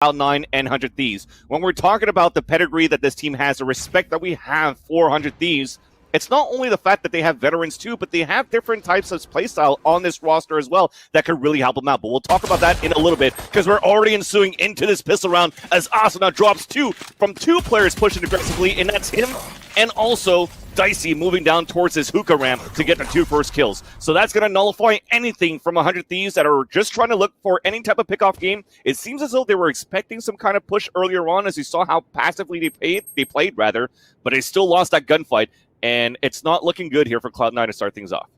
Cloud9 and 100 Thieves. When we're talking about the pedigree that this team has, the respect that we have for 100 Thieves, it's not only the fact that they have veterans too, but they have different types of playstyle on this roster as well that could really help them out. But we'll talk about that in a little bit because we're already ensuing into this pistol round as Asuna drops two from two players pushing aggressively, and that's him and also Dicey moving down towards his hookah ramp to get the two first kills. So that's going to nullify anything from 100 Thieves that are just trying to look for any type of pickoff game. It seems as though they were expecting some kind of push earlier on, as you saw how passively they played, but they still lost that gunfight. And it's not looking good here for Cloud9 to start things off.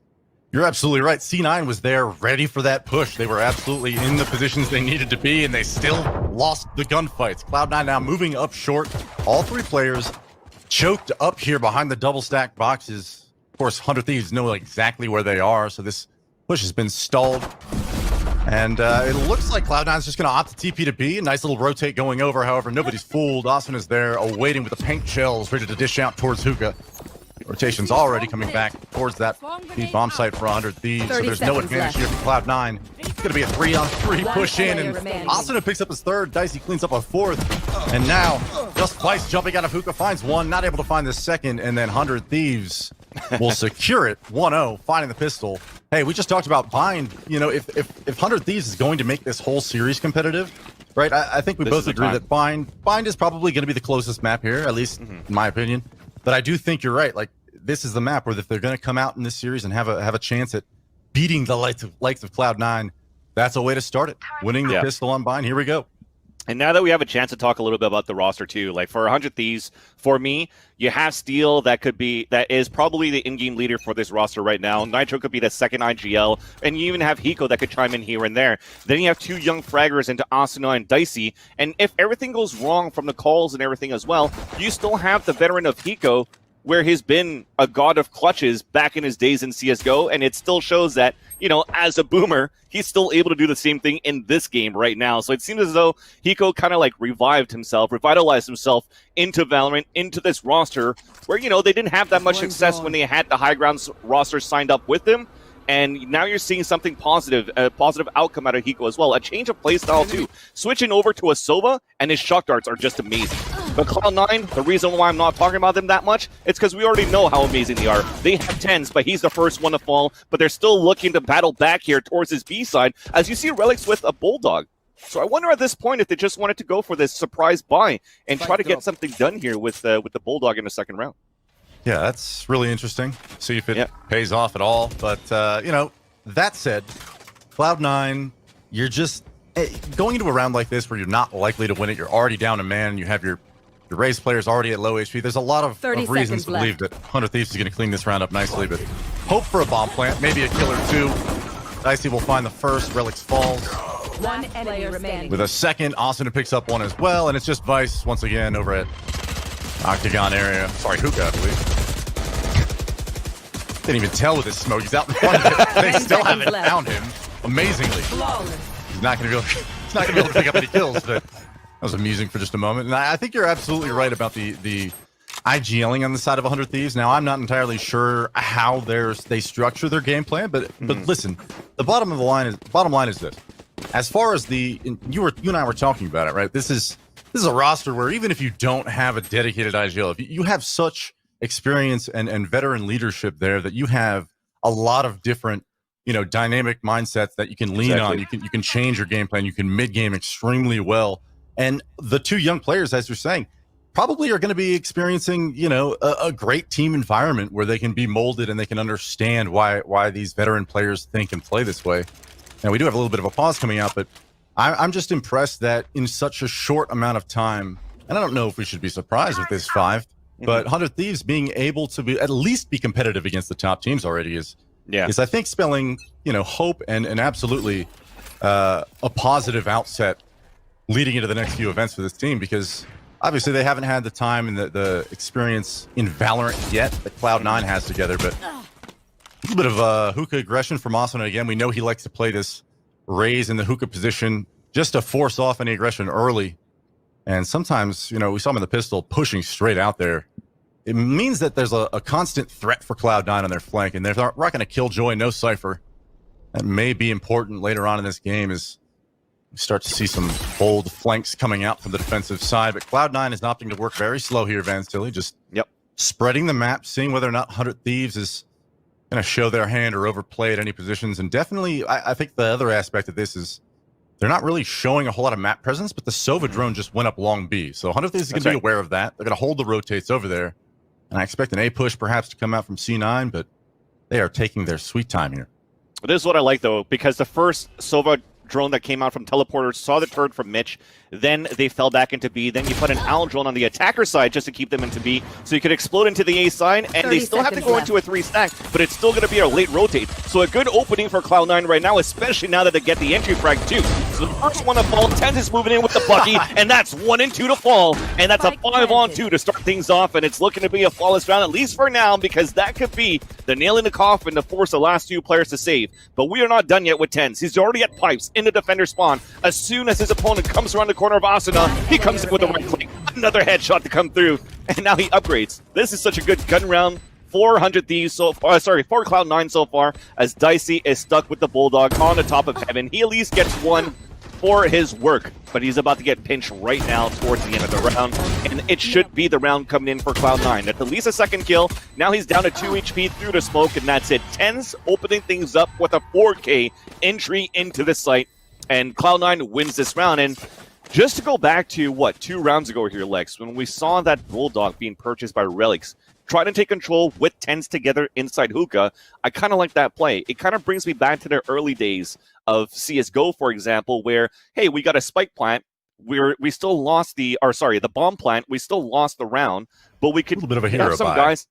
You're absolutely right. C9 was there ready for that push. They were absolutely in the positions they needed to be, and they still lost the gunfights. Cloud9 now moving up short. All three players choked up here behind the double stacked boxes. Of course, 100 Thieves know exactly where they are, so this push has been stalled. And it looks like Cloud9 is just going to opt to TP to B. A nice little rotate going over. However, nobody's fooled. Asuna is there, awaiting with the pink shells, ready to dish out towards hookah. Rotation's already coming back towards that bomb site for 100 Thieves, so there's no advantage here for Cloud9. It's going to be a 3-on-3 push in, and Asuna picks up his third. Dicey cleans up a fourth, and now just twice jumping out of hookah finds one, not able to find the second, and then 100 Thieves will secure it 1-0, finding the pistol. Hey, we just talked about Bind. You know, if 100 Thieves is going to make this whole series competitive, right? I think we both agree that Bind is probably going to be the closest map here, at least in my opinion. But I do think you're right. Like, this is the map where if they're going to come out in this series and have a chance at beating the likes of Cloud9, that's a way to start it. Winning the pistol on Bind. Here we go. And now that we have a chance to talk a little bit about the roster too, like for 100 Thieves, for me, you have Steel that is probably the in-game leader for this roster right now. Nitro could be the second IGL, and you even have Hiko that could chime in here and there. Then you have two young fraggers into Asuna and Dicey, and if everything goes wrong from the calls and everything as well, you still have the veteran of Hiko, where he's been a god of clutches back in his days in CSGO, and it still shows that, you know, as a boomer, he's still able to do the same thing in this game right now. So it seems as though Hiko kind of like revitalized himself into Valorant, into this roster, where, you know, they didn't have that much success when they had the high grounds roster signed up with them. And now you're seeing something positive, a positive outcome out of Hiko as well. A change of playstyle too. Switching over to a Sova, and his shock darts are just amazing. But Cloud9, the reason why I'm not talking about them that much, it's because we already know how amazing they are. They have tenz, but he's the first one to fall. But they're still looking to battle back here towards his B side, as you see Relics with a Bulldog. So I wonder at this point if they just wanted to go for this surprise buy and try to get something done here with the Bulldog in the second round. Yeah, that's really interesting. See if it pays off at all. But, you know, that said, Cloud9, you're just going into a round like this where you're not likely to win it. You're already down a man. You have your raised players already at low HP. There's a lot of reasons to believe that 100 Thieves is going to clean this round up nicely. But hope for a bomb plant, maybe a kill or two. Dicey will find the first. Relics falls. One enemy remaining. With a second, Asuna picks up one as well. And it's just Vice once again over at Octagon area. Sorry, hookah, I believe. Didn't even tell with his smoke. He's out in front of it. They still haven't found him. Amazingly. He's not going to be able to pick up any kills, but that was amusing for just a moment. And I think you're absolutely right about the IGLing on the side of 100 Thieves. Now, I'm not entirely sure how they structure their game plan, but listen, the bottom line is this. As far as you and I were talking about it, right? This is a roster where even if you don't have a dedicated IGL, if you have such experience and veteran leadership there that you have a lot of different, you know, dynamic mindsets that you can lean on. You can change your game plan. You can mid-game extremely well. And the two young players, as you're saying, probably are going to be experiencing, you know, a great team environment where they can be molded and they can understand why these veteran players think and play this way. Now, we do have a little bit of a pause coming out, but I'm just impressed that in such a short amount of time, and I don't know if we should be surprised with this 5, but 100 Thieves being able to at least be competitive against the top teams already is I think spelling, you know, hope and absolutely a positive outset leading into the next few events for this team, because obviously they haven't had the time and the experience in Valorant yet that Cloud9 has together, but a little bit of hookah aggression from Asuna again. We know he likes to play this raise in the hookah position just to force off any aggression early. And sometimes, you know, we saw him in the pistol pushing straight out there. It means that there's a constant threat for Cloud9 on their flank, and they're not going to kill Joy, no Cypher. That may be important later on in this game, as Start to see some bold flanks coming out from the defensive side, but Cloud9 is opting to work very slow here, Van Stilly, just spreading the map, seeing whether or not 100 Thieves is going to show their hand or overplay at any positions. And definitely, I think the other aspect of this is they're not really showing a whole lot of map presence, but the Sova drone just went up long B. So 100 Thieves is going to be aware of that. They're going to hold the rotates over there. And I expect an A push perhaps to come out from C9, but they are taking their sweet time here. This is what I like, though, because the first Sova drone that came out from teleporters saw the turret from Mitch, then they fell back into B, then you put an owl drone on the attacker side just to keep them into B, so you could explode into the A side, and they still have to go into a 3 stack, but it's still going to be a late rotate. So a good opening for Cloud9 right now, especially now that they get the entry frag too. So the first one to fall, tenz is moving in with the Bucky, and that's 1 and 2 to fall, and that's a 5-on-2 to start things off, and it's looking to be a flawless round, at least for now, because that could be the nail in the coffin to force the last 2 players to save. But we are not done yet with tenz. He's already at pipes in the defender spawn. As soon as his opponent comes around the corner of Asuna, he comes in with a right click. Another headshot to come through, and now he upgrades. This is such a good gun round. 400 Thieves so far, for Cloud9 so far, as Dicey is stuck with the Bulldog on the top of heaven. He at least gets 1 for his work, but he's about to get pinched right now towards the end of the round, and it should be the round coming in for Cloud9. At least a second kill. Now he's down to 2 HP through the smoke, and that's it. tenz opening things up with a 4K entry into the site, and Cloud9 wins this round. And just to go back to, 2 rounds ago here, Lex, when we saw that Bulldog being purchased by Relics, try to take control with tenz together inside hookah, I kind of like that play. It kind of brings me back to the early days of CSGO, for example, where, hey, we got a spike plant, we still lost the bomb plant, we still lost the round, but we could a little bit of a hero have some buy. guys,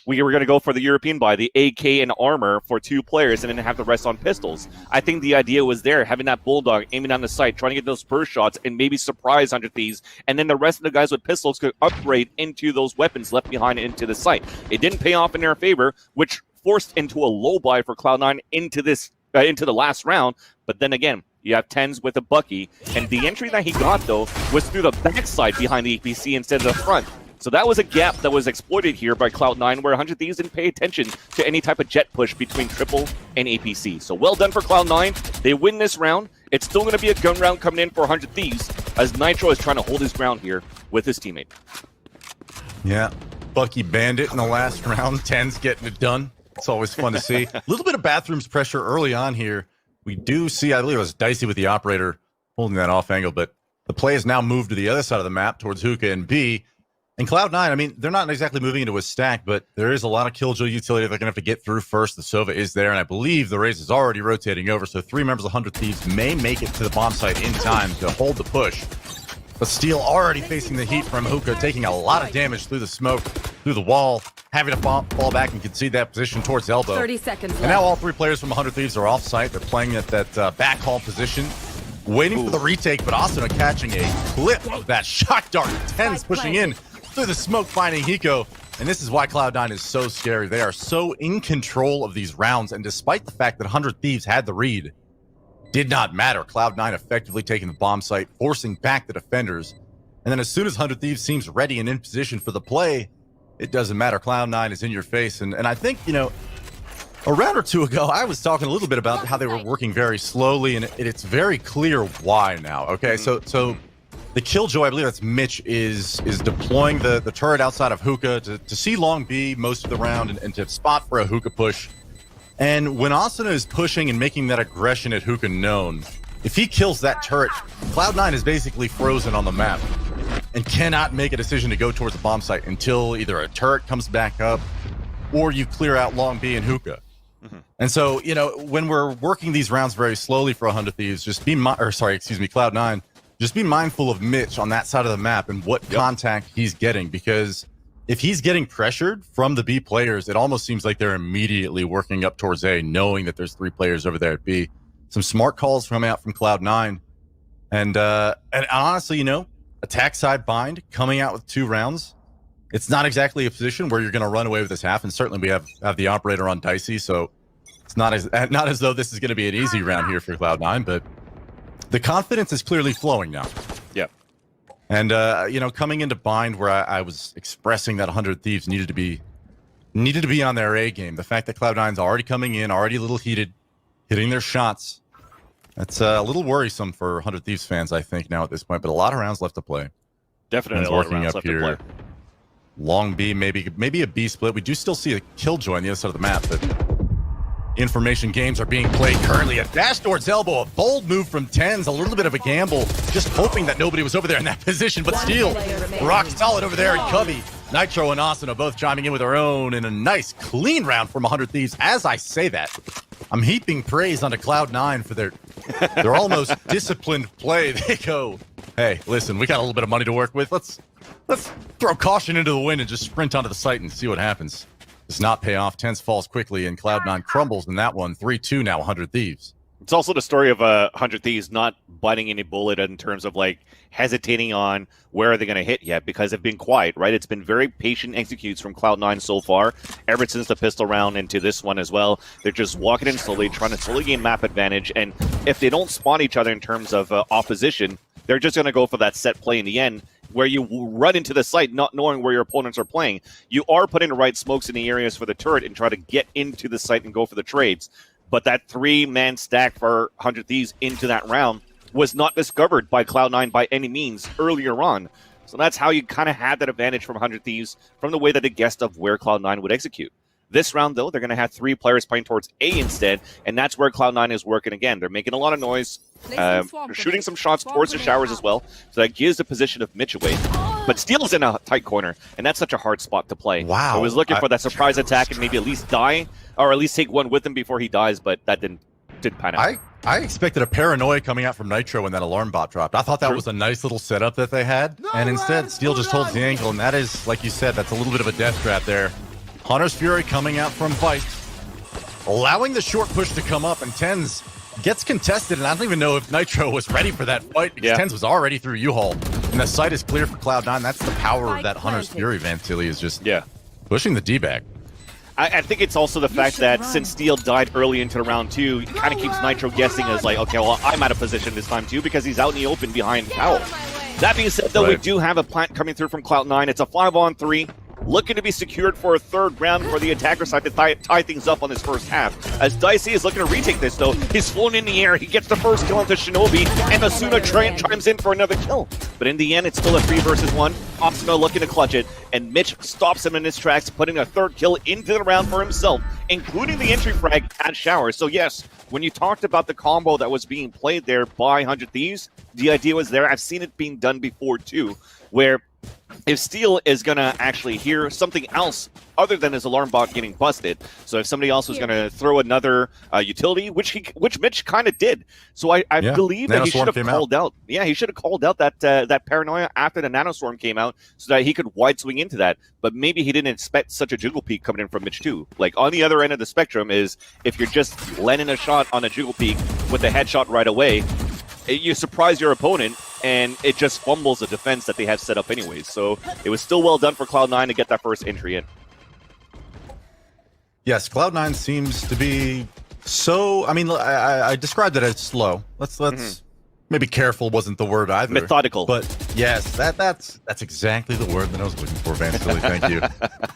we were going to go for the European buy, the AK and armor for 2 players, and then have the rest on pistols. I think the idea was there, having that Bulldog aiming down the sight, trying to get those burst shots, and maybe surprise 100 Thieves, and then the rest of the guys with pistols could upgrade into those weapons left behind into the site. It didn't pay off in their favor, which forced into a low buy for Cloud9 into the last round. But then again, you have tenz with a Bucky, and the entry that he got, though, was through the backside behind the APC instead of the front. So that was a gap that was exploited here by Cloud9, where 100 Thieves didn't pay attention to any type of jet push between triple and APC. So well done for Cloud9. They win this round. It's still going to be a gun round coming in for 100 Thieves, as Nitro is trying to hold his ground here with his teammate. Yeah, Bucky Bandit in the last round. tenz getting it done. It's always fun to see. A little bit of bathrooms pressure early on here. We do see, I believe it was Dicey with the operator holding that off angle, but the play has now moved to the other side of the map towards hookah and B. And Cloud9, I mean, they're not exactly moving into a stack, but there is a lot of killjoy utility they're going to have to get through first. The Sova is there, and I believe the race is already rotating over, so 3 members of 100 Thieves may make it to the bomb site in time to hold the push. But Steel already facing the heat from hookah, taking a lot of damage through the smoke, through the wall, having to fall back and concede that position towards elbow. 30 seconds left. And now all 3 players from 100 Thieves are off site. They're playing at that backhaul position, waiting for the retake, but Asuna catching a clip of that shock dart. tenz pushing in through the smoke, finding Hiko. And this is why Cloud9 is so scary. They are so in control of these rounds, and despite the fact that 100 Thieves had the read, did not matter. Cloud9 effectively taking the bomb site, forcing back the defenders. And then as soon as 100 Thieves seems ready and in position for the play, it doesn't matter. Cloud9 is in your face. And I think, a round or 2 ago, I was talking a little bit about how they were working very slowly, and it's very clear why now. Okay, so the Killjoy, I believe that's Mitch, is deploying the turret outside of hookah to see long B most of the round and to spot for a hookah push. And when Asuna is pushing and making that aggression at hookah known, if he kills that turret, Cloud9 is basically frozen on the map and cannot make a decision to go towards the bomb site until either a turret comes back up or you clear out long B and hookah. And so, when we're working these rounds very slowly for 100 Thieves, Cloud9, just be mindful of Mitch on that side of the map and what contact he's getting, because if he's getting pressured from the B players, it almost seems like they're immediately working up towards A, knowing that there's 3 players over there at B. Some smart calls coming out from Cloud9. And honestly, attack side bind coming out with 2 rounds. It's not exactly a position where you're going to run away with this half, and certainly we have the operator on Dicey, so it's not as though this is going to be an easy round here for Cloud9, but the confidence is clearly flowing now. Yeah. And, coming into bind where I was expressing that 100 Thieves needed to be on their A game, the fact that Cloud9's already coming in, already a little heated, hitting their shots, That's a little worrisome for 100 Thieves fans, I think, now at this point. But a lot of rounds left to play. Definitely Tenz a lot of working rounds up left to here. play. Long B, maybe a B split. We do still see a Killjoy on the other side of the map, but information games are being played currently. A dash towards elbow, a bold move from tenz, a little bit of a gamble, just hoping that nobody was over there in that position, but Steel rock solid over there, and Cubby, Nitro, and Asuna both chiming in with their own in a nice, clean round from 100 Thieves. As I say that, I'm heaping praise onto cloud9 for their almost disciplined play. They go, hey, listen, we got a little bit of money to work with. Let's throw caution into the wind and just sprint onto the site and see what happens. Does not pay off. tenz falls quickly, and cloud9 crumbles in that one. 3-2 now, 100 Thieves. It's also the story of 100 Thieves not biting any bullet in terms of like hesitating on where are they going to hit yet, because they've been quiet, right? It's been very patient executes from cloud9 so far, ever since the pistol round into this one as well. They're just walking in slowly, trying to slowly gain map advantage, and if they don't spot each other in terms of opposition, they're just going to go for that set play in the end, where you run into the site not knowing where your opponents are playing. You are putting the right smokes in the areas for the turret and try to get into the site and go for the trades. But that 3-man stack for 100 Thieves into that round was not discovered by Cloud9 by any means earlier on. So that's how you kind of had that advantage from 100 Thieves from the way that they guessed of where Cloud9 would execute. This round, though, they're going to have 3 players playing towards A instead, and that's where Cloud9 is working again. They're making a lot of noise, shooting some shots towards the showers as well, so that gives the position of Mitch away. But Steel's in a tight corner, and that's such a hard spot to play. Wow. I was looking for that surprise attack and maybe at least die, or at least take one with him before he dies, but that didn't pan out. I expected a paranoia coming out from Nitro when that alarm bot dropped. I thought that was a nice little setup that they had, and instead Steel just holds the angle, and that is, like you said, that's a little bit of a death trap there. Hunter's Fury coming out from Vice, allowing the short push to come up, and tenz gets contested, and I don't even know if Nitro was ready for that fight, because tenz was already through U-Haul, and the site is clear for Cloud9. That's the power of that Hunter's Fury. Vantilli is just pushing the D-back. I think it's also the fact that since Steel died early into the round 2, it kind of keeps Nitro guessing as like, okay, well, I'm out of position this time too, because he's out in the open behind Powell. That being said, though, we do have a plant coming through from Cloud9. It's a 5-on-3. Looking to be secured for a third round for the attacker side to tie things up on this first half. As Dicey is looking to retake this, though, he's flown in the air. He gets the first kill into Shinobi, and Asuna chimes in for another kill. But in the end, it's still a 3 versus 1. Asuna looking to clutch it, and Mitch stops him in his tracks, putting a third kill into the round for himself, including the entry frag at Shower. So yes, when you talked about the combo that was being played there by 100 Thieves, the idea was there. I've seen it being done before too, where if Steel is going to actually hear something else other than his alarm bot getting busted, so if somebody else was going to throw another utility, which Mitch kind of did, so I believe that he should have called out. Yeah, he should have called out that paranoia after the nanostorm came out, so that he could wide swing into that. But maybe he didn't expect such a jiggle peak coming in from Mitch too. Like on the other end of the spectrum is if you're just landing a shot on a jiggle peak with a headshot right away, you surprise your opponent, and it just fumbles the defense that they have set up anyways. So it was still well done for Cloud9 to get that first entry in. Yes, Cloud9 seems to be so... I mean, I described it as slow. Let's maybe careful wasn't the word either. Methodical. But yes, that's exactly the word that I was looking for, Vantilli. Thank you.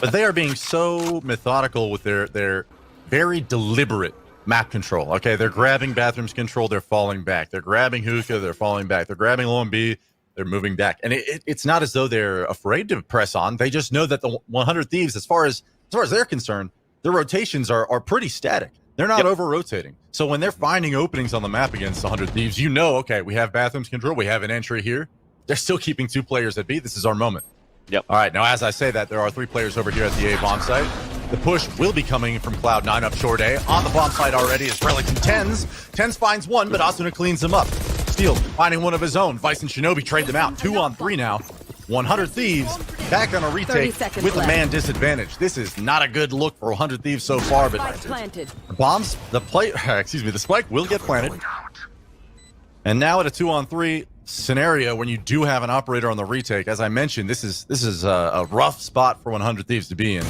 But they are being so methodical with their very deliberate map control. Okay, they're grabbing bathrooms control, they're falling back. They're grabbing hookah, they're falling back. They're grabbing low and B, they're moving back. And it's not as though they're afraid to press on. They just know that the 100 Thieves, as far as they're concerned, their rotations are pretty static. They're not over-rotating. So when they're finding openings on the map against 100 Thieves, you know, okay, we have bathrooms control, we have an entry here. They're still keeping 2 players at B. This is our moment. Yep. All right, now as I say that, there are 3 players over here at the A bomb site. The push will be coming from Cloud9 up short A. On the bomb site already is Relic and tenz. tenz finds one, but Asuna cleans him up. Steel finding one of his own. Vice and Shinobi trade them out. 2-on-3 now. 100 Thieves back on a retake with a man disadvantage. This is not a good look for 100 Thieves so far, but the spike will get planted. And now at a 2-on-3 scenario, when you do have an operator on the retake, as I mentioned, this is a rough spot for 100 Thieves to be in.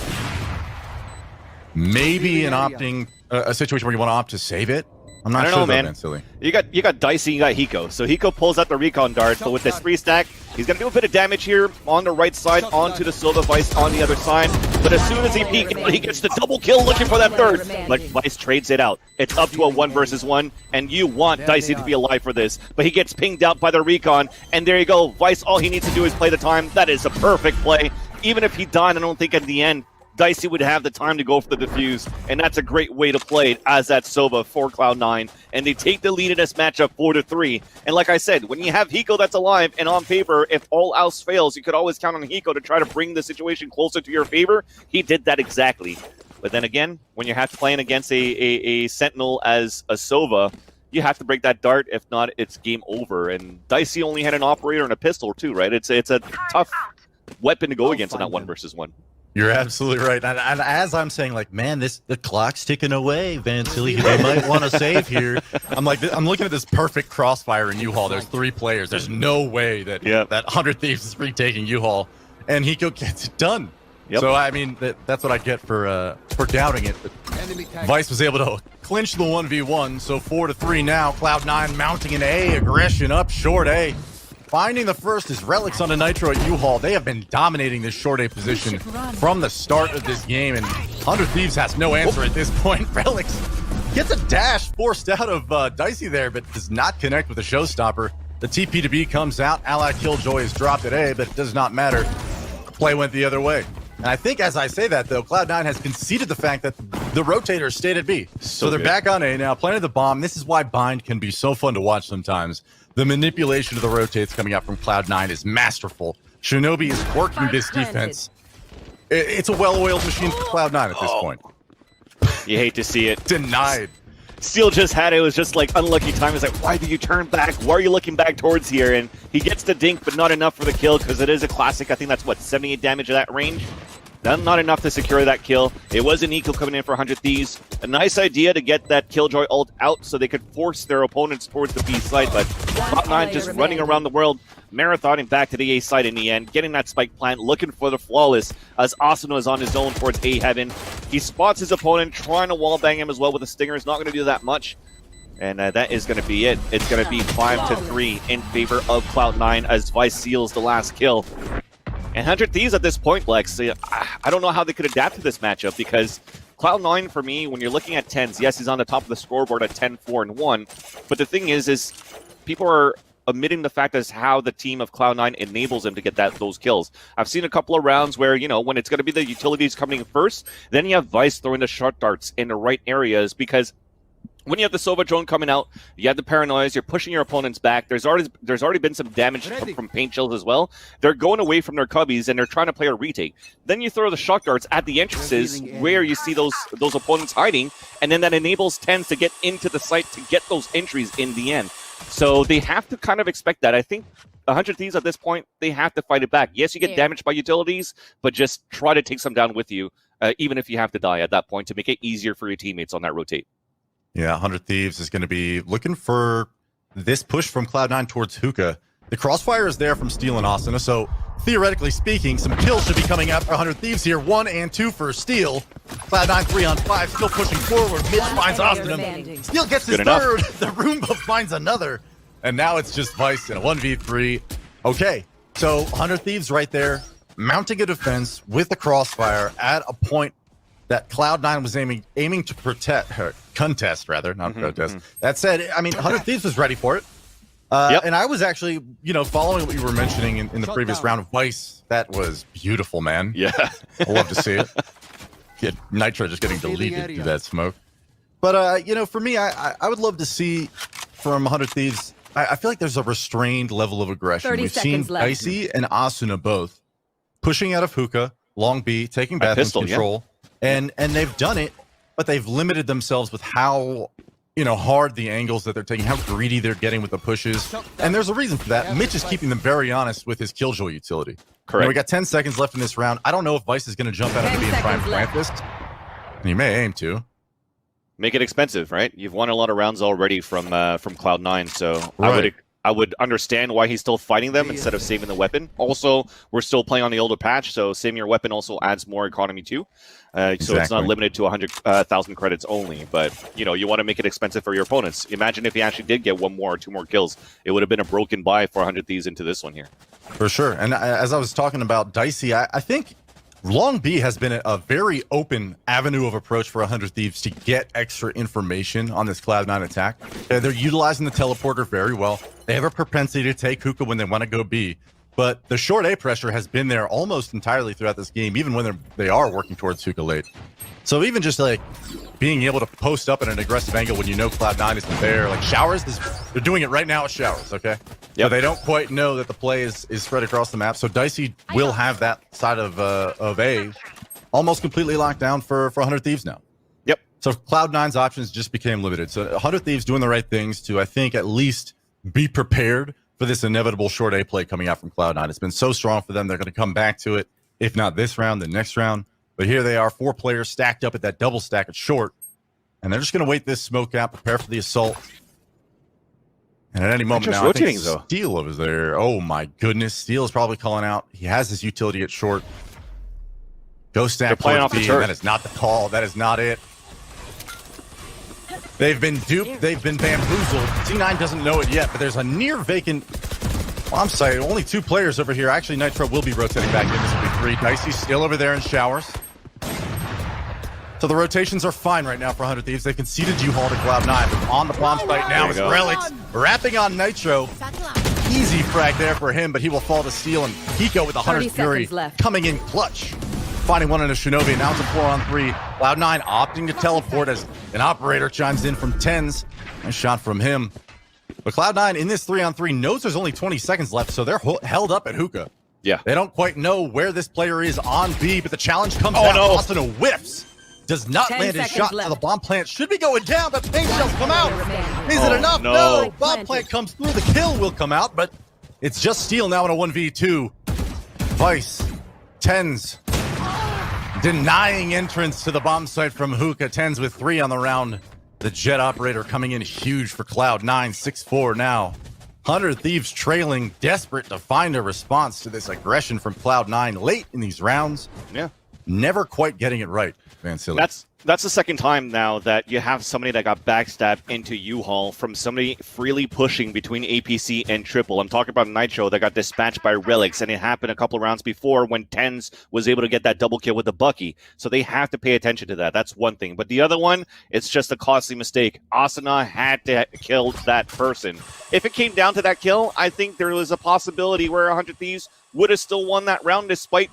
Maybe a situation where you want to opt to save it, I'm not I don't sure know, though, man. Silly. You got Dicey, you got Hiko. So Hiko pulls out the recon dart, but with this 3-stack, he's going to do a bit of damage here on the right side, onto the Silva Vice on the other side. But as soon as he peeks, he gets the double kill looking for that third. But Vice trades it out. It's up to a 1 versus 1, and you want Dicey to be alive for this. But he gets pinged out by the recon, and there you go. Vice, all he needs to do is play the time. That is a perfect play. Even if he died, I don't think at the end, Dicey would have the time to go for the defuse, and that's a great way to play it as that Sova for Cloud9, and they take the lead in this matchup 4-3. And like I said, when you have Hiko that's alive, and on paper, if all else fails, you could always count on Hiko to try to bring the situation closer to your favor. He did that exactly. But then again, when you have to play against a Sentinel as a Sova, you have to break that dart. If not, it's game over. And Dicey only had an operator and a pistol too, right? It's a tough weapon to go against in that 1 versus 1. You're absolutely right. And as I'm saying, like, man, the clock's ticking away, Van Silly. They might want to save here. I'm looking at this perfect crossfire in U-Haul. There's 3 players. There's no way that that 100 Thieves is retaking U-Haul, and Hiko gets it done. Yep. So I mean, that's what I get for doubting it. But Vice was able to clinch the 1v1. So 4-3 now. Cloud9 mounting an A, aggression up short A. Finding the first is Relics on a Nitro at U-Haul. They have been dominating this short A position from the start of this game, and 100 Thieves has no answer at this point. Relics gets a dash forced out of Dicey there, but does not connect with the showstopper. The TP to B comes out. Ally Killjoy is dropped at A, but it does not matter. The play went the other way. And I think as I say that, though, Cloud9 has conceded the fact that the rotator stayed at B. So they're back on A now, planted the bomb. This is why Bind can be so fun to watch sometimes. The manipulation of the rotates coming out from Cloud9 is masterful. Shinobi is working this defense. It's a well-oiled machine for Cloud9 at this point. You hate to see it. Denied. Steel just had it. It was just like unlucky time. It's like, why did you turn back? Why are you looking back towards here? And he gets the dink, but not enough for the kill because it is a classic. I think that's, what, 78 damage at that range? Not enough to secure that kill. It was an eco coming in for 100 Thieves. A nice idea to get that Killjoy ult out so they could force their opponents towards the B site, but cloud9 just running around the world, marathoning back to the A site in the end, getting that spike plant, looking for the flawless as Asuna is on his own towards A heaven. He spots his opponent, trying to wallbang him as well with the stinger. It's not going to do that much. And that is going to be it. It's going to be 5-3 in favor of Cloud9 as Vice seals the last kill. And 100 Thieves at this point, Lex, I don't know how they could adapt to this matchup because Cloud9, for me, when you're looking at tenz, yes, he's on the top of the scoreboard at 10-4-1, but the thing is people are omitting the fact as how the team of Cloud9 enables him to get those kills. I've seen a couple of rounds where, you know, when it's going to be the utilities coming first, then you have Vice throwing the short darts in the right areas because when you have the Sova drone coming out, you have the paranoias, you're pushing your opponents back. There's already been some damage from paint chills as well. They're going away from their cubbies and they're trying to play a retake. Then you throw the shock darts at the entrances where you see those opponents hiding, and then that enables tenz to get into the site to get those entries in the end. So they have to kind of expect that. I think 100 Thieves at this point, they have to fight it back. Yes, you get damaged by utilities, but just try to take some down with you, even if you have to die at that point to make it easier for your teammates on that rotate. Yeah, 100 Thieves is going to be looking for this push from Cloud9 towards Hookah. The crossfire is there from Steel and Asuna, so theoretically speaking, some kills should be coming out for 100 Thieves here. 1 and 2 for Steel. Cloud9 3 on 5, still pushing forward. Mitch finds Asuna. Steel gets his third. The Roomba finds another. And now it's just Vice in a 1v3. Okay, so 100 Thieves right there, mounting a defense with the crossfire at a point that Cloud9 was aiming to contest, not protest. That said, I mean, 100 Thieves was ready for it. And I was actually, following what you were mentioning in the previous round of Vice. That was beautiful, man. Yeah. I love to see it. Get Nitro just getting deleted through that smoke. But, for me, I would love to see from 100 Thieves, I feel like there's a restrained level of aggression. We've seen Dicey and Asuna both pushing out of Hookah, long B, taking bathroom control. And they've done it, but they've limited themselves with how, hard the angles that they're taking, how greedy they're getting with the pushes. And there's a reason for that. Mitch is keeping them very honest with his Killjoy utility. Correct. We got 10 seconds left in this round. I don't know if Vice is going to jump out of the B and try and plant this. And he may aim to. Make it expensive, right? You've won a lot of rounds already from Cloud9, so right. I would understand why he's still fighting them instead of saving the weapon. Also, we're still playing on the older patch, so saving your weapon also adds more economy too. So it's not limited to 100,000 credits only. But, you know, you want to make it expensive for your opponents. Imagine if he actually did get 1 more or 2 more kills. It would have been a broken buy for 100 Thieves into this one here. For sure. And as I was talking about Dicey, I think Long B has been a very open avenue of approach for 100 Thieves to get extra information on this Cloud9 attack. They're utilizing the teleporter very well. They have a propensity to take hookah when they want to go B. But the short A pressure has been there almost entirely throughout this game, even when they are working towards hookah late. So even just like being able to post up at an aggressive angle when you know Cloud9 isn't there, like Showers, they're doing it right now at Showers, okay? Yep. But they don't quite know that the play is spread across the map. So Dicey will have that side of A almost completely locked down for 100 Thieves now. Yep. So Cloud9's options just became limited. So 100 Thieves doing the right things to, I think, at least be prepared for this inevitable short A play coming out from Cloud9. It's been so strong for them. They're going to come back to it, if not this round, the next round. But here they are, 4 players stacked up at that double stack at short. And they're just going to wait this smoke out, prepare for the assault. And at any moment now, I think Steel over there. Oh my goodness, Steel is probably calling out. He has his utility at short. Go stack towards B. That is not the call. That is not it. They've been duped. They've been bamboozled. T9 doesn't know it yet, but there's a near vacant bomb site. Only 2 players over here. Actually, Nitro will be rotating back in. This will be 3. Dicey's still over there in Showers. So the rotations are fine right now for 100 Thieves. They conceded U-Haul to Cloud9. But on the bomb site now is Relics wrapping on Nitro. Easy frag there for him, but he will fall to Steel. And Hiko with the Hunter's Fury coming in clutch. Finding one in a Shinobi. Now it's a 4-on-3. Cloud9 opting to teleport as an operator chimes in from tenz. Nice shot from him. But Cloud9 in this 3-on-3 knows there's only 20 seconds left, so they're held up at hookah. Yeah. They don't quite know where this player is on B, but the challenge comes down. Asuna whiffs. Does not land his shot. Now the bomb plant should be going down, but paint shells come out. Is it enough? No. Bomb plant comes through. The kill will come out, but it's just Steel now in a 1v2. Vice, tenz, denying entrance to the bomb site from hookah. Tenz with 3 on the round. The Jet operator coming in huge for Cloud9. 6-4 now. 100 Thieves trailing, desperate to find a response to this aggression from Cloud9 late in these rounds. Yeah. Never quite getting it right, Van Silly. That's the second time now that you have somebody that got backstabbed into U-Haul from somebody freely pushing between APC and Triple. I'm talking about Nitro that got dispatched by Relics, and it happened a couple of rounds before when tenz was able to get that double kill with the Bucky. So they have to pay attention to that. That's one thing. But the other one, it's just a costly mistake. Asuna had to kill that person. If it came down to that kill, I think there was a possibility where 100 Thieves would have still won that round despite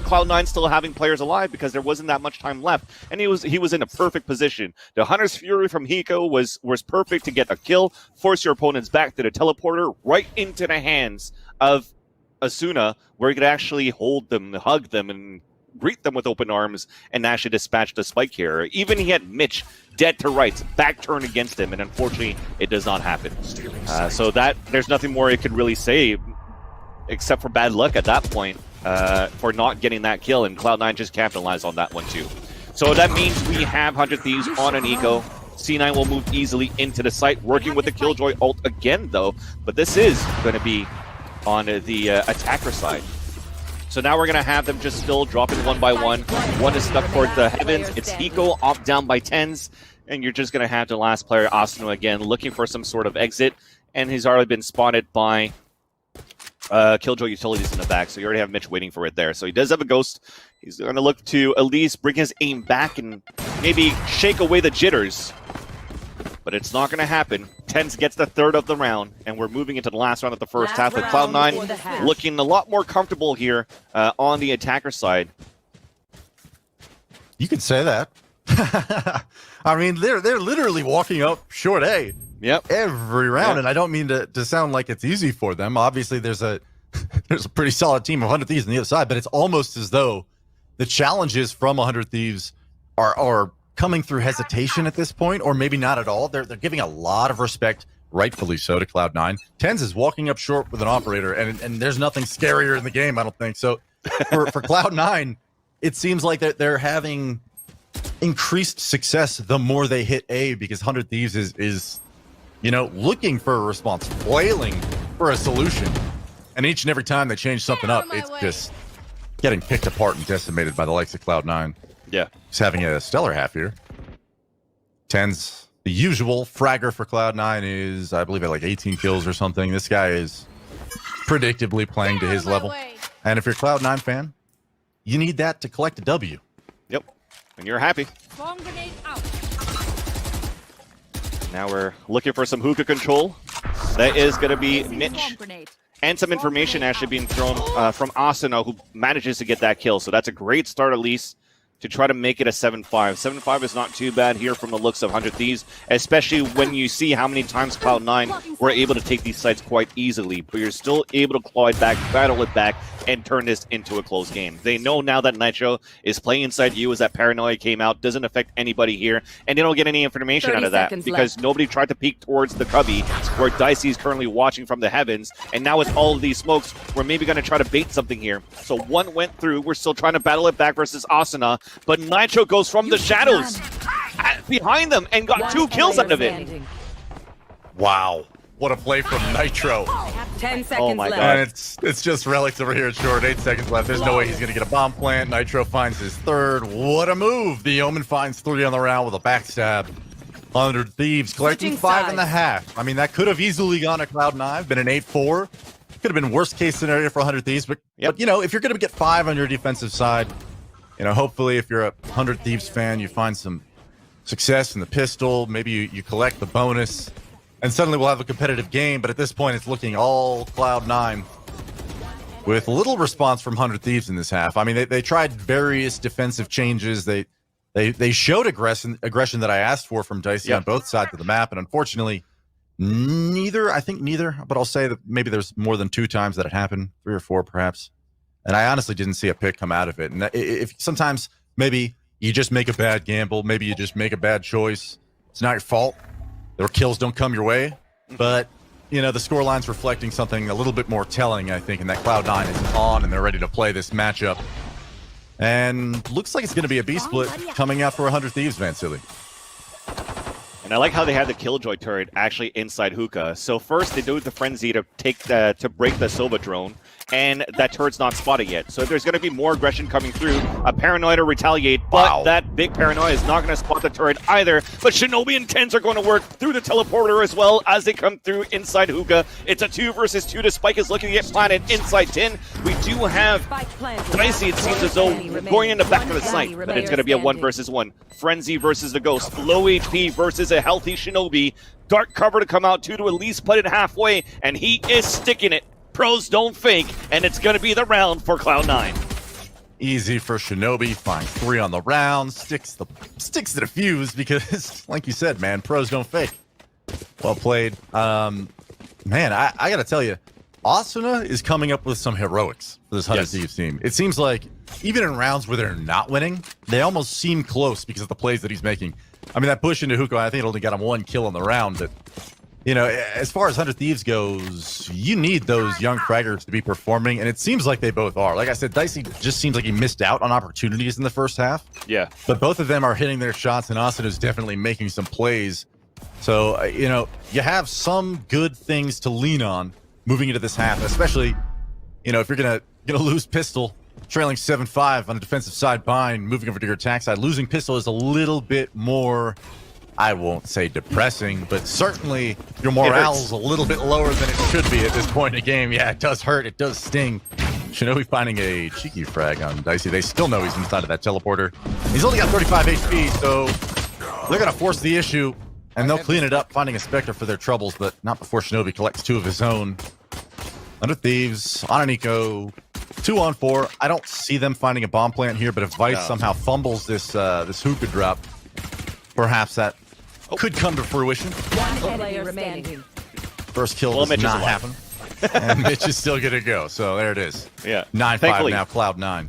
Cloud9 still having players alive because there wasn't that much time left, and he was in a perfect position. The Hunter's Fury from Hiko was perfect to get a kill, force your opponents back to the teleporter right into the hands of Asuna, where he could actually hold them, hug them, and greet them with open arms, and actually dispatch the spike carrier. Even he had Mitch dead to rights, back turn against him, and unfortunately, it does not happen. So that there's nothing more it could really say, except for bad luck at that point. For not getting that kill, and Cloud9 just capitalized on that one too. So that means we have 100 Thieves on an eco. C9 will move easily into the site, working with the Killjoy ult again though, but this is going to be on the attacker side. So now we're going to have them just still dropping 1 by 1. One is stuck towards the heavens. It's Hiko off down by tenz, and you're just going to have the last player, Asuna, again, looking for some sort of exit, and he's already been spotted by Killjoy utilities in the back, so you already have Mitch waiting for it there. So he does have a ghost. He's going to look to at least bring his aim back and maybe shake away the jitters. But it's not going to happen. tenz gets the 3rd of the round, and we're moving into the last round of the first half with Cloud9 looking a lot more comfortable here on the attacker side. You could say that. I mean, they're literally walking up short A. Yep. Every round, and I don't mean to sound like it's easy for them. Obviously, there's a pretty solid team of 100 Thieves on the other side, but it's almost as though the challenges from 100 Thieves are coming through hesitation at this point, or maybe not at all. They're giving a lot of respect, rightfully so, to Cloud9. tenz is walking up short with an operator, and there's nothing scarier in the game, I don't think. So for Cloud9, it seems like they're having increased success the more they hit A, because 100 Thieves is looking for a response, flailing for a solution. And each and every time they change something up, it's just getting picked apart and decimated by the likes of Cloud9. Yeah. He's having a stellar half here. Tenz, the usual fragger for Cloud9 is, I believe, at like 18 kills or something. This guy is predictably playing to his level. And if you're a Cloud9 fan, you need that to collect a W. Yep. And you're happy. Bomb grenade out. Now we're looking for some hookah control. That is going to be Mitch. And some information actually being thrown from Asuna, who manages to get that kill. So that's a great start, at least, to try to make it a 7-5. 7-5 is not too bad here from the looks of 100 Thieves, especially when you see how many times Cloud9 were able to take these sites quite easily. But you're still able to claw it back, battle it back, and turn this into a close game. They know now that Nitro is playing inside you as that paranoia came out, doesn't affect anybody here, and they don't get any information out of that because nobody tried to peek towards the cubby where Dicey is currently watching from the heavens, and now with all of these smokes, we're maybe going to try to bait something here. So one went through, we're still trying to battle it back versus Asuna, but Nitro goes from the shadows behind them and got 2 kills out of it. Wow. What a play from Nitro. 10 seconds Oh my left. God. And it's just relics over here at short. 8 seconds left. There's no way he's going to get a bomb plant. Nitro finds his third. What a move. The Omen finds 3 on the round with a backstab. 100 Thieves collecting 5.5. I mean, that could have easily gone to Cloud9, been an 8-4. Could have been worst case scenario for 100 Thieves. But if you're going to get 5 on your defensive side, hopefully if you're a 100 Thieves fan, you find some success in the pistol. Maybe you collect the bonus. And suddenly we'll have a competitive game, but at this point it's looking all Cloud9 with little response from 100 Thieves in this half. I mean, they tried various defensive changes. They showed aggression that I asked for from Dicey on both sides of the map, and unfortunately, neither, but I'll say that maybe there's more than 2 times that it happened, 3 or 4 perhaps, and I honestly didn't see a pick come out of it. And if sometimes maybe you just make a bad gamble, maybe you just make a bad choice, it's not your fault. Their kills don't come your way, but, the scoreline's reflecting something a little bit more telling, I think, and that Cloud9 is on and they're ready to play this matchup. And looks like it's going to be a B-split coming out for 100 Thieves, Vansili. And I like how they had the Killjoy turret actually inside Hookah. So first they do the Frenzy to break the Sova drone, and that turret's not spotted yet. So there's going to be more aggression coming through. A Paranoia to retaliate, but that big Paranoia is not going to spot the turret either. But Shinobi and Tenz are going to work through the teleporter as well as they come through inside Hookah. It's a 2 versus 2. The Spike is looking to get planted inside 10. We do have Dicey, it seems as though, going in the back of the site. But it's going to be a 1 versus 1. Frenzy versus the Ghost. Low HP versus a healthy Shinobi. Dark cover to come out too to at least put it halfway, and he is sticking it. Pros don't fake, and it's going to be the round for Cloud9. Easy for Shinobi, finds 3 on the round, sticks the defuse because, like you said, man, pros don't fake. Well played. Man, I got to tell you, Asuna is coming up with some heroics for this 100 Thieves team. It seems like even in rounds where they're not winning, they almost seem close because of the plays that he's making. I mean, that push into Hookah, I think it only got him 1 kill in the round, but as far as 100 Thieves goes, you need those young fraggers to be performing, and it seems like they both are. Like I said, Dicey just seems like he missed out on opportunities in the first half. Yeah. But both of them are hitting their shots, and Austin is definitely making some plays. So, you have some good things to lean on moving into this half, especially, if you're gonna lose pistol, trailing 7-5 on the defensive side bind, moving over to your attack side. Losing pistol is a little bit more, I won't say depressing, but certainly your morale's a little bit lower than it should be at this point in the game. Yeah, it does hurt. It does sting. Shinobi finding a cheeky frag on Dicey. They still know he's inside of that teleporter. He's only got 35 HP, so they're going to force the issue, and they'll clean it up, finding a Spectre for their troubles, but not before Shinobi collects 2 of his own. 100 Thieves on an eco, 2-on-4. I don't see them finding a bomb plant here, but if Vice somehow fumbles this hookah drop, perhaps that could come to fruition. 1 player remaining. First kill does not happen. And Mitch is still going to go. So there it is. Yeah. 9-5 now, Cloud9.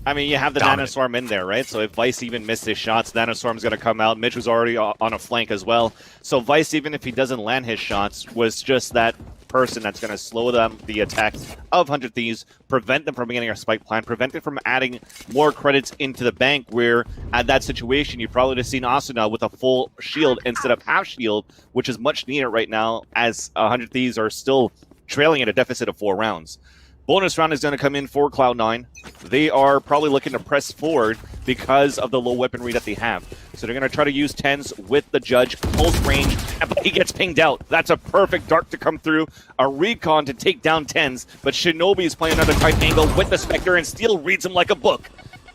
I mean, you have the Nanoswarm in there, right? So if Vice even missed his shots, Nanoswarm's going to come out. Mitch was already on a flank as well. So Vice, even if he doesn't land his shots, was just that person that's going to slow them, the attack of 100 Thieves, prevent them from getting a spike plan, prevent them from adding more credits into the bank, where at that situation, you probably would have seen Asuna with a full shield instead of half shield, which is much needed right now as 100 Thieves are still trailing at a deficit of 4 rounds. Bonus round is going to come in for Cloud9. They are probably looking to press forward because of the low weaponry that they have. So they're going to try to use tenz with the judge, close range, but he gets pinged out. That's a perfect dart to come through, a recon to take down tenz, but Shinobi is playing another tight angle with the Spectre and Steel reads him like a book.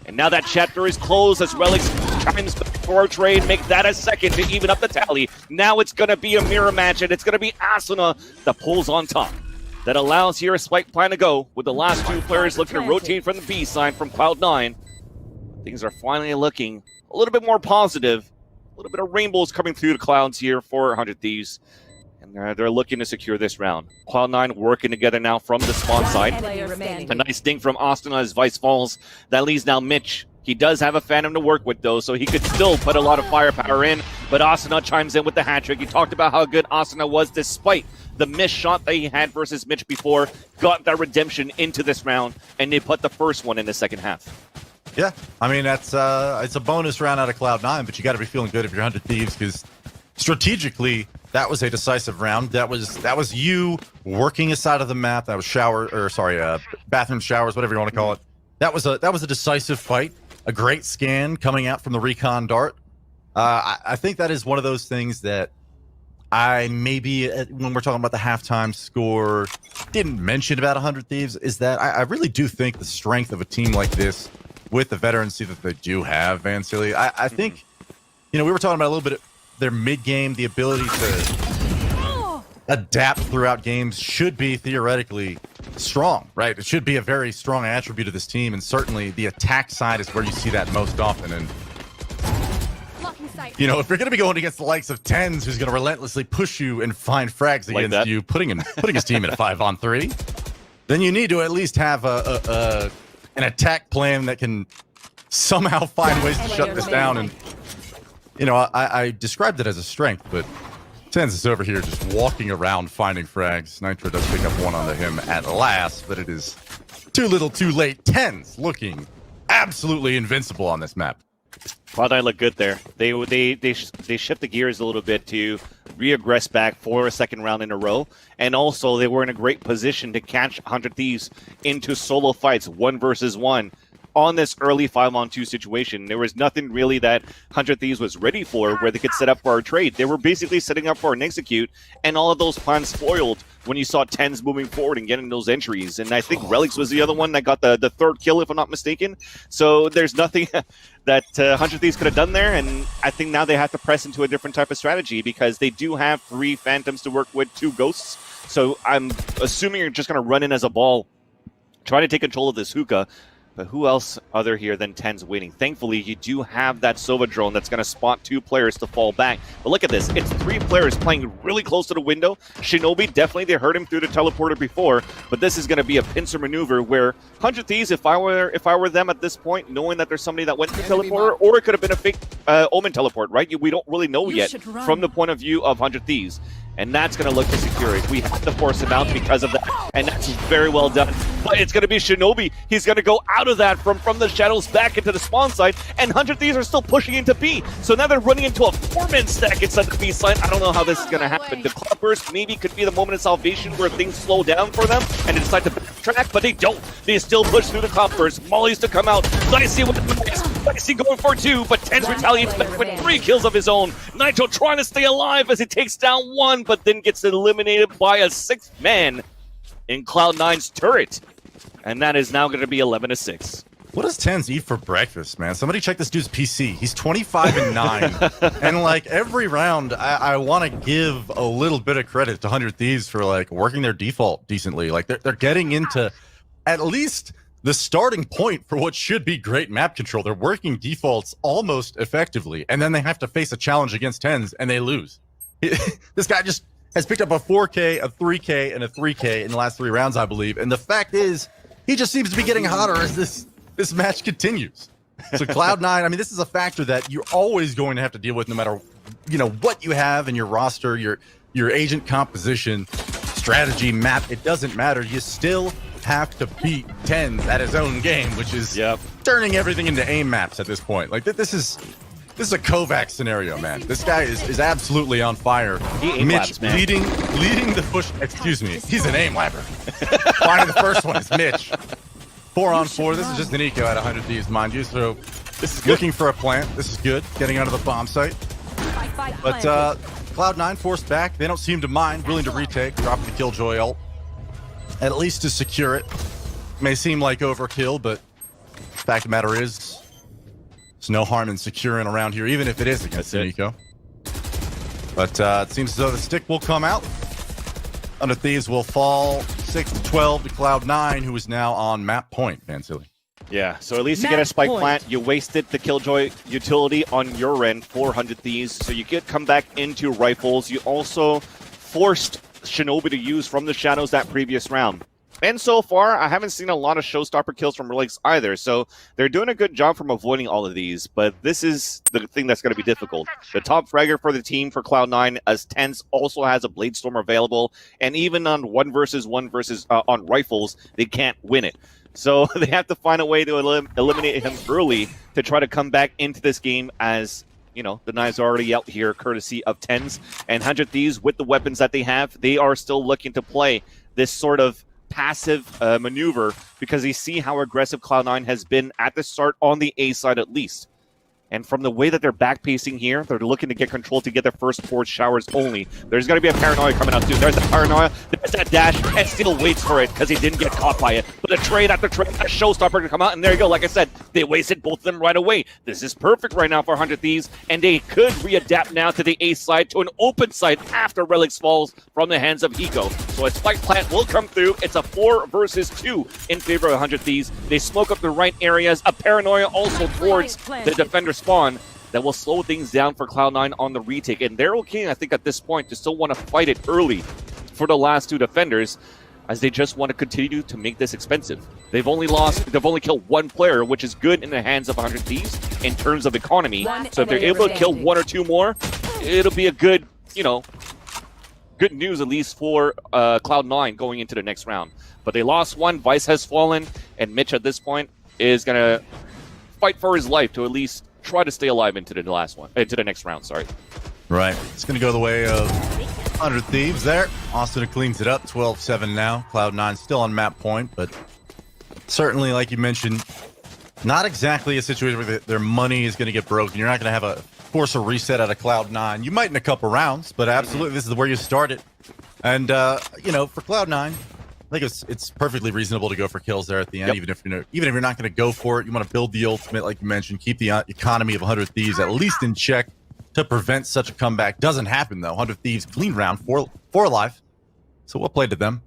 And now that chapter is closed as Relics chimes back for a trade, make that a second to even up the tally. Now it's going to be a mirror match, and it's going to be Asuna that pulls on top. That allows here a spike plan to go, with the last 2 players looking to rotate from the B side from Cloud9. Things are finally looking a little bit more positive. A little bit of rainbows coming through the clouds here for 100 Thieves. And they're looking to secure this round. Cloud9 working together now from the spawn side. A nice ding from Austin as Vice falls. That leaves now Mitch. He does have a Phantom to work with, though, so he could still put a lot of firepower in. But Asuna chimes in with the hat trick. He talked about how good Asuna was despite the missed shot that he had versus Mitch before. Got that redemption into this round, and they put the first one in the second half. Yeah, I mean, that's it's a bonus round out of Cloud9, but you got to be feeling good if you're 100 Thieves, because strategically, that was a decisive round. That was you working a side of the map. That was bathroom showers, whatever you want to call it. That was a decisive fight. A great scan coming out from the recon dart. I think that is one of those things that I maybe, when we're talking about the halftime score, didn't mention about 100 Thieves, is that I really do think the strength of a team like this, with the veterancy that they do have, Van Silly, I think, we were talking about a little bit of their mid-game, the ability to adapt throughout games should be theoretically strong, right? It should be a very strong attribute of this team, and certainly the attack side is where you see that most often. And if you're going to be going against the likes of tenz, who's going to relentlessly push you and find frags against you, putting his team in a 5-on-3, then you need to at least have an attack plan that can somehow find ways to shut this down. And I described it as a strength, but tenz is over here just walking around finding frags. Nitro does pick up one onto him at last, but it is too little too late. tenz looking absolutely invincible on this map. Cloud9 look good there. They shift the gears a little bit to reaggress back for a second round in a row, and also they were in a great position to catch 100 Thieves into solo fights, 1 versus 1. On this early 5-on-2 situation, there was nothing really that 100 Thieves was ready for where they could set up for a trade. They were basically setting up for an execute, and all of those plans foiled when you saw tenz moving forward and getting those entries. And I think Relics was the other one that got the 3rd kill, if I'm not mistaken. So there's nothing that 100 Thieves could have done there, and I think now they have to press into a different type of strategy because they do have 3 Phantoms to work with, 2 Ghosts. So I'm assuming you're just going to run in as a ball, try to take control of this hookah. But who else other here than tenz waiting? Thankfully, you do have that Sova drone that's going to spot 2 players to fall back. But look at this. It's 3 players playing really close to the window. Shinobi, definitely they heard him through the teleporter before, but this is going to be a pincer maneuver where 100 Thieves, if I were them at this point, knowing that there's somebody that went to the teleporter, or it could have been a fake Omen teleport, right? We don't really know yet from the point of view of 100 Thieves. And that's going to look to secure it. We have to force him out because of that, and that's very well done. But it's going to be Shinobi. He's going to go out of that from the shadows back into the spawn side, and 100 Thieves are still pushing into B. So now they're running into a 4-man stack inside the B side. I don't know how this is going to happen. The Cloudburst maybe could be the moment of salvation where things slow down for them, and they decide to backtrack, but they don't. They still push through the Cloudburst. Molly's to come out. Dicey with the nice. Dicey going for 2, but tenz retaliates back with 3 kills of his own. Nitro trying to stay alive as he takes down 1, but then gets eliminated by a 6th man in Cloud9's turret. And that is now going to be 11-6. What does tenz eat for breakfast, man? Somebody check this dude's PC. He's 25-9. And like every round, I want to give a little bit of credit to 100 Thieves for like working their default decently. Like they're getting into at least the starting point for what should be great map control. They're working defaults almost effectively, and then they have to face a challenge against tenz, and they lose. This guy just has picked up a 4K, a 3K, and a 3K in the last 3 rounds, I believe. And the fact is, he just seems to be getting hotter as this match continues. So Cloud9, I mean, this is a factor that you're always going to have to deal with no matter, what you have in your roster, your agent composition. strategy, map, it doesn't matter. You still have to beat tenz at his own game, which is turning everything into aim maps at this point. Like, this is a Kovac scenario, man. This guy is absolutely on fire. Mitch leading the push. Excuse me, he's an aim labber. Finally, the first one is Mitch. 4-on-4. This is just an eco at 100 Thieves, mind you. So this is looking for a plant. This is good. Getting out of the bomb site. But cloud9 forced back. They don't seem to mind. Willing to retake. Dropping the Killjoy ult. At least to secure it. May seem like overkill, but fact of the matter is, there's no harm in securing around here, even if it is against an eco. But it seems as though the stick will come out. 100 Thieves will fall 6-12 to cloud9, who is now on map point, Vansili. Yeah, so at least you get a spike plant. You wasted the Killjoy utility on your end, 400 Thieves, so you could come back into rifles. You also forced Shinobi to use from the shadows that previous round. And so far, I haven't seen a lot of showstopper kills from Relics either, so they're doing a good job from avoiding all of these, but this is the thing that's going to be difficult. The top fragger for the team for Cloud9, as tenz also has a Bladestorm available, and even on 1 versus 1 versus on rifles, they can't win it. So they have to find a way to eliminate him early to try to come back into this game as, you know, the knives are already out here courtesy of tenz. And 100 Thieves, with the weapons that they have, they are still looking to play this sort of passive maneuver because they see how aggressive Cloud9 has been at the start on the A side at least. And from the way that they're back-pacing here, they're looking to get control to get their first 4 showers only. There's going to be a paranoia coming out, too. There's that paranoia, there's that dash, and still waits for it because he didn't get caught by it. But a trade after trade, a showstopper to come out, and there you go. Like I said, they wasted both of them right away. This is perfect right now for 100 Thieves, and they could readapt now to the A side, to an open side after Relics falls from the hands of Hiko. So a spike plant will come through. It's a 4 versus 2 in favor of 100 Thieves. They smoke up the right areas. A paranoia also towards the defender spawn that will slow things down for Cloud9 on the retake. And they're okay, I think, at this point to still want to fight it early for the last 2 defenders, as they just want to continue to make this expensive. They've only killed 1 player, which is good in the hands of 100 Thieves in terms of economy. So if they're able to kill 1 or 2 more, it'll be a good, you know, good news at least for Cloud9 going into the next round. But they lost 1, Vice has fallen, and Mitch at this point is going to fight for his life to at least try to stay alive into the next round, sorry. Right. It's going to go the way of 100 Thieves there. Austin cleans it up, 12-7 now. Cloud9 still on map point, but certainly, like you mentioned, not exactly a situation where their money is going to get broken. You're not going to have force a reset out of Cloud9. You might in a couple rounds, but absolutely this is where you start it. And, you know, for Cloud9, I think it's perfectly reasonable to go for kills there at the end, even if you're not going to go for it. You want to build the ultimate, like you mentioned, keep the economy of 100 Thieves at least in check to prevent such a comeback. Doesn't happen though. 100 Thieves clean round, 4 alive. So well played to them.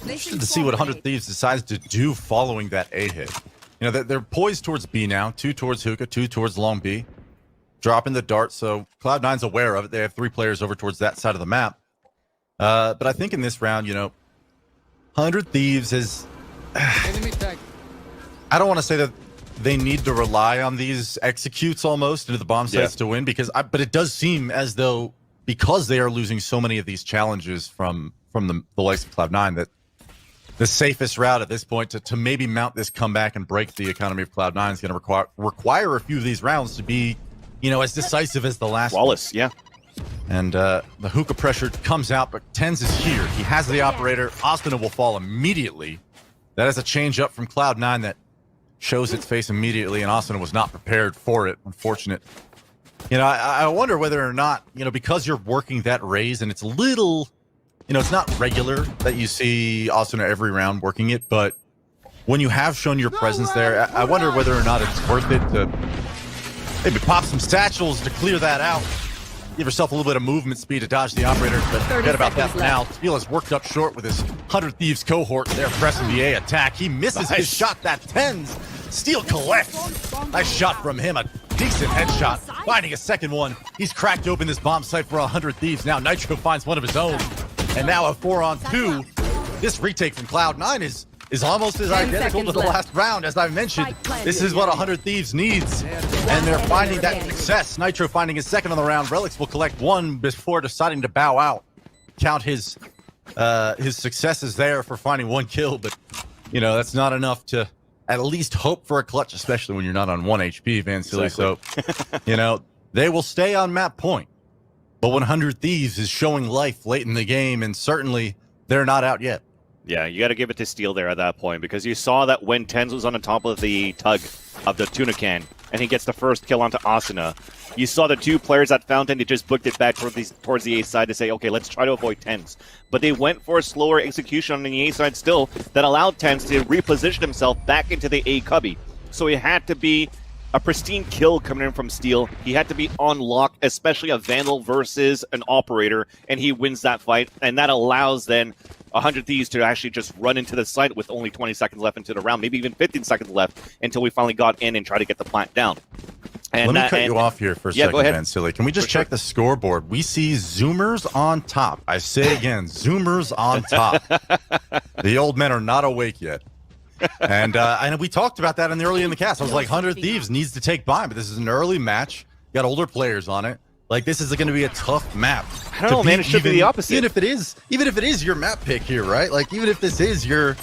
Interested to see what 100 Thieves decides to do following that A hit. You know, they're poised towards B now, 2 towards hookah, 2 towards long B, dropping the dart. So Cloud9's aware of it. They have 3 players over towards that side of the map. But I think in this round, you know, 100 Thieves is... I don't want to say that they need to rely on these executes almost into the bomb sites to win, but it does seem as though, because they are losing so many of these challenges from the likes of Cloud9, that the safest route at this point to maybe mount this comeback and break the economy of Cloud9 is going to require a few of these rounds to be, you know, as decisive as the last Wallace, one. And the hookah pressure comes out, but tenz is here. He has the operator. Austin will fall immediately. That is a change up from Cloud9 that shows its face immediately, and Austin was not prepared for it. Unfortunate. You know, I wonder whether or not, you know, because you're working that raise, and it's a little, you know, it's not regular that you see Austin every round working it, but when you have shown your presence there, I wonder whether or not it's worth it to maybe pop some satchels to clear that out. Give yourself a little bit of movement speed to dodge the operator, but forget about that for now. Steel has worked up short with his 100 Thieves cohort. They're pressing the A attack. He misses his shot, that tenz. Steel collects. Nice shot from him, a decent headshot. Finding a second one. He's cracked open this bomb site for 100 Thieves. Now Nitro finds one of his own. And now a 4-on-2. This retake from Cloud9 is almost as identical to the last round. As I mentioned, this is what 100 Thieves needs. And they're finding that success. Nitro finding his second on the round. Relics will collect 1 before deciding to bow out. count his successes there for finding 1 kill, but you know that's not enough to at least hope for a clutch, especially when you're not on 1 HP, Van Silly. Exactly. So, you know, they will stay on map point. But 100 Thieves is showing life late in the game, and certainly they're not out yet. Yeah, you got to give it to Steel there at that point, because you saw that when tenz was on the top of the tug of the tuna can, and he gets the first kill onto Asuna, you saw the 2 players at Fountain, they just booked it back towards the A side to say, okay, let's try to avoid tenz. But they went for a slower execution on the A side still that allowed tenz to reposition himself back into the A cubby. So it had to be a pristine kill coming in from Steel. He had to be on lock, especially a Vandal versus an Operator, and he wins that fight, and that allows then 100 Thieves to actually just run into the site with only 20 seconds left into the round, maybe even 15 seconds left until we finally got in and tried to get the plant down. And, let me cut you off here for a yeah, second, Van Silly. Can we just check the scoreboard? We see Zoomers on top. I say again, Zoomers on top. The old men are not awake yet. And we talked about that early in the cast. I was like, 100 Thieves needs to take Bind, but this is an early match. You got older players on it. Like, this is going to be a tough map. I don't know, man. It should be the opposite. Even if it is your map pick here, right? Like, even if this is your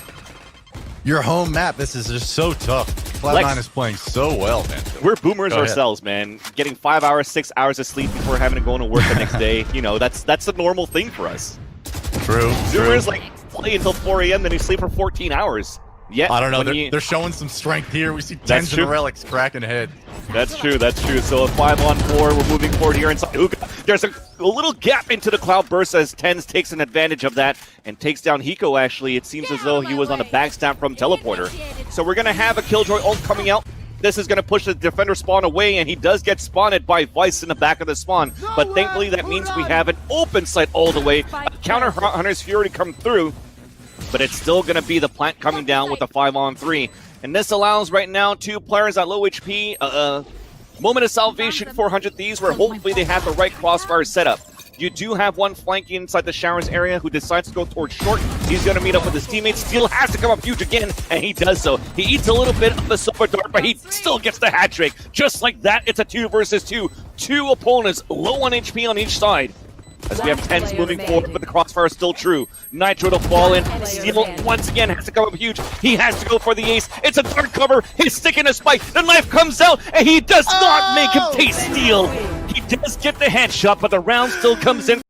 home map, this is just so tough. Cloud9 is playing so well, man. We're boomers ourselves, man. Getting 5 hours, 6 hours of sleep before having to go into work the next day. You know, that's the normal thing for us. True. Zoomers like play until 4 a.m. then they sleep for 14 hours. Yeah, I don't know. They're showing some strength here. We see tenz and Relics cracking ahead. That's true. That's true. So a 5-on-4. We're moving forward here inside Hookah. There's a little gap into the cloud burst as tenz takes an advantage of that and takes down Hiko. Actually, it seems as though he was on a backstab from teleporter. So we're gonna have a Killjoy ult coming out. This is going to push the defender spawn away, and he does get spawned by Vice in the back of the spawn. But thankfully, that means we have an open site all the way. A counter Hunter's Fury come through, but it's still going to be the plant coming down with the 5-on-3. And this allows right now 2 players at low HP, moment of salvation for 100 Thieves, where hopefully they have the right crossfire setup. You do have one flanking inside the showers area who decides to go towards short. He's going to meet up with his teammates. Steel has to come up huge again, and he does so. He eats a little bit of the silver dart, but he still gets the hat trick. Just like that, it's a 2 versus 2. 2 opponents, low on HP on each side. As we have tenz moving forward, but the crossfire is still true. Nitro to fall in. Steel once again has to come up huge. He has to go for the ace. It's a dark cover. He's sticking a spike. The knife comes out, and he does not make him taste Steel. He does get the headshot, but the round still comes in.